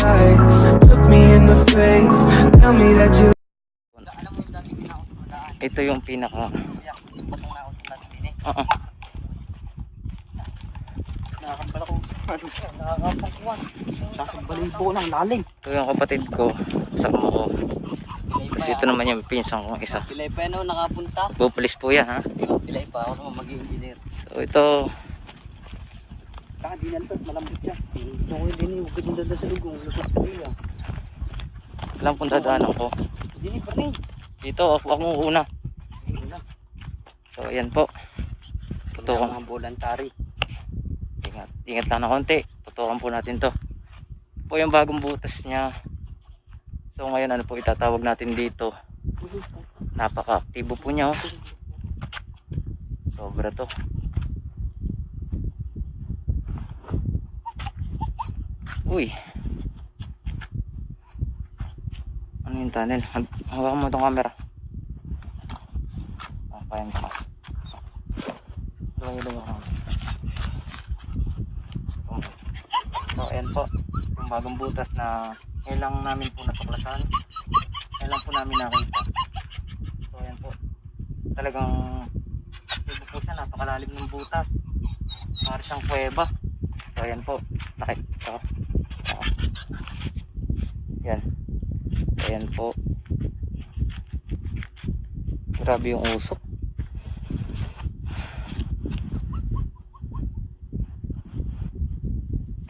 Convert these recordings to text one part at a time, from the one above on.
eyes, look me in the face, tell me that you. Ito yung pinaka Nakakabala ko. Nakakapakuan. Nakakabalibo ng lalim. ito yung kapatid ko, kasama ko. Kasi ito naman yung pinsan kong isa. Pilay pa yun nakapunta. Bupulis po yan ha. Pilay pa ako naman mag-i-engineer. So ito, Saka di nalpas, malambot siya. Ito ko din yung ganda sa lugong. Lusot ko niya. alam kung dadaanan ko. Dini pa rin. Dito, ako una. So ayan po. Tutukan. Mga voluntary. Ingat lang na konti. Tutukan po natin to. Ito po yung bagong butas niya. So ngayon ano po itatawag natin dito. Napaka-aktibo po niya oh. Sobra to. Uy. Ano yung tunnel? Hawakan mo itong camera. Kaya mo. So ayan po. Yung bagong butas na ngayon lang namin po natuklasan. Ngayon lang po namin nakita. So ayan po. Talagang aktibo po siya. Napakalalim ng butas. Para siyang kuweba. So ayan po. Nakita. Yan. Ayan po. Grabe yung usok.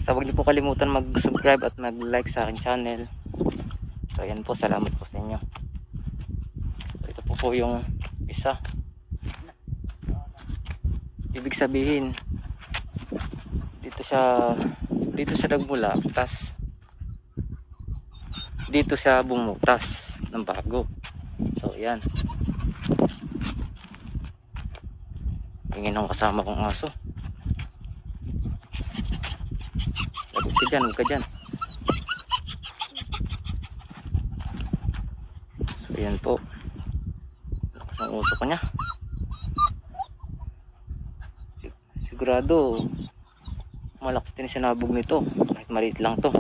So huwag niyo po kalimutan mag-subscribe at mag-like sa aking channel. So ayan po. Salamat po sa inyo. So ito po yung isa. Ibig sabihin dito siya nagmula. Tas dito siya bumutas ng bago. So ayan. Tingin ang kasama kong aso. Huwag ka dyan. So ayan po. Lakas ang uso ko niya. Sigurado malakas din sinabog nito. Kahit maliit lang to.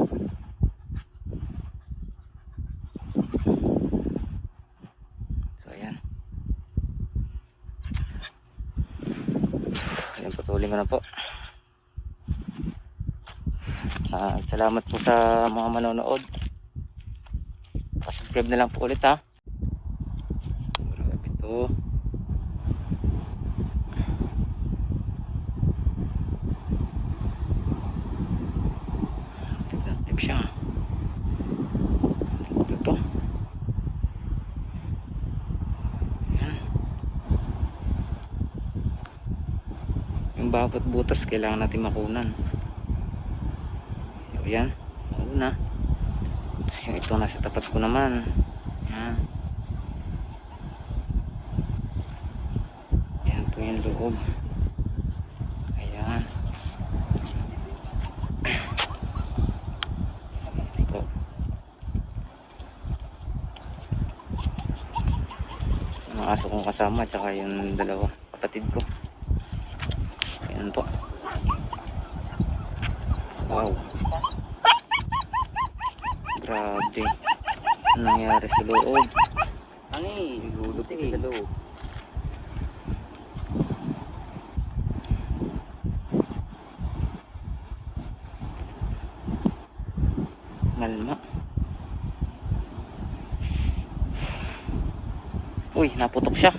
Patuloy ko na po. Salamat po sa mga manonood. Subscribe na lang po ulit ha. Grabe ito. Tip siya. Ito. Bawat butas kailangan natin makunan. So, yan. Mauna. Tapos yung ito nasa tapat ko naman. Yan. Yan po yung loob. Ayan. Ito. Yung aso kong kasama tsaka yung dalawa kapatid ko. Ayan po. Wow. Grabe. Ano nangyari sa loob? Ani, gulot sa loob. Malma. Uy, naputok siya.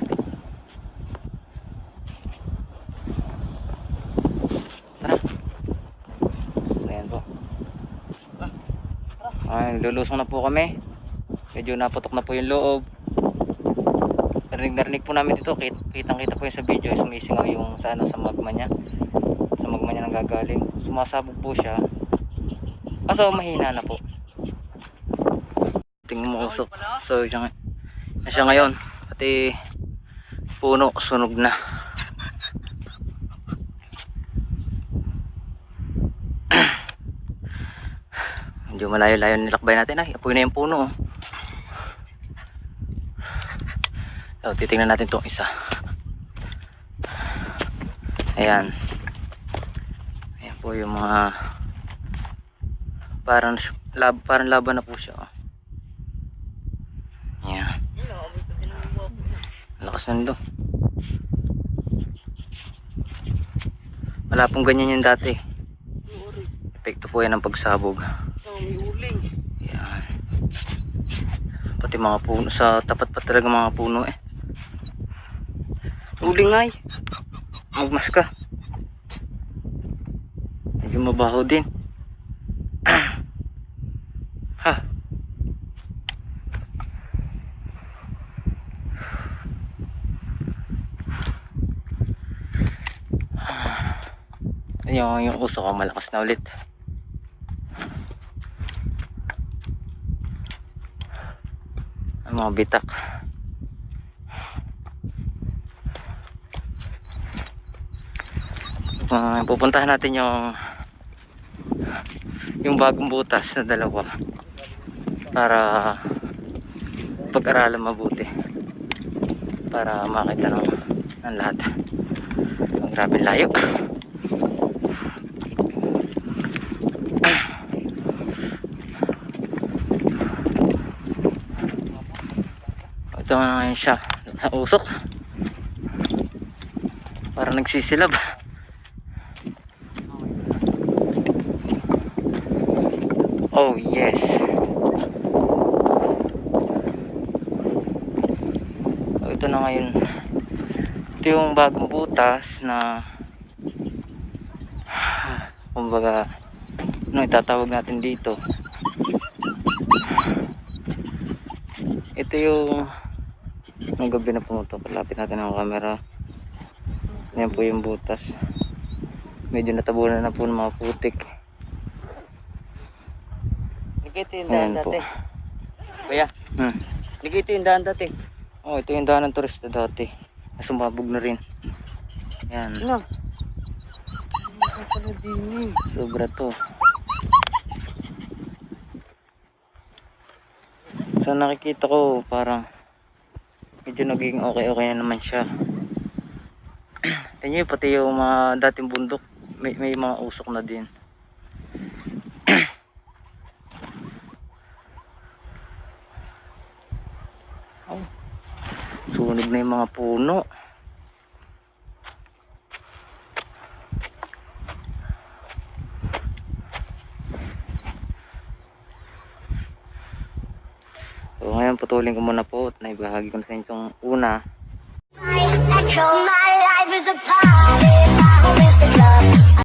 Lulusong na po kami. Medyo naputok na po yung loob. Narinig po namin dito. Kitang kita po yung sa video. Sumisingaw yung sa magma niya. Sa magma niya nanggagaling. Sumasabog po siya. Kaso mahina na po. Tingnan mo usok. So siya ngayon. Pati puno sunog na. Medyo malayo-layo nilakbay natin. Ay, apoy na yung puno. So, titingnan natin itong isa. Ayan. Ayan po yung mga Parang laban na po siya. Oh. Yeah. Lakas nando. Wala pong ganyan yan dati. Epekto po yan ng pagsabog. May uling. Yan. Pati mga puno. Sa tapat pa talaga mga puno eh. Uling ay. Magmas ka. Medyo mabaho din. Ha. Yung uso ko malakas na ulit. Ang mga bitak. Pupuntahan natin yung bagong butas na dalawa para pag-aralan mabuti, para makita ng lahat. Ang grabe layo. Ito na ngayon siya sa usok, para nagsisilab. Oh yes. So, ito na ngayon. Ito yung bagong butas na kumbaga ano itatawag natin dito. Ito yung ng gabi na pumutok. Lapit natin ang camera. Yan po yung butas. Medyo natabunan na po ng mga putik. Ito yung daan Ayan po. dati. Kuya, ito yung daan dati. Oh, ito yung daan ng turista dati. Sumabog na rin. Yan. Ano? Ano pala din eh. Sobra to. So nakikita ko parang medyo naging okay na naman siya. Tingnan nyo, pati yung mga dating bundok may mga usok na din. Oh, sunog na yung mga puno. So ngayon putulin ko muna po at naibahagi ko na sa inyo itong una. My life is a party.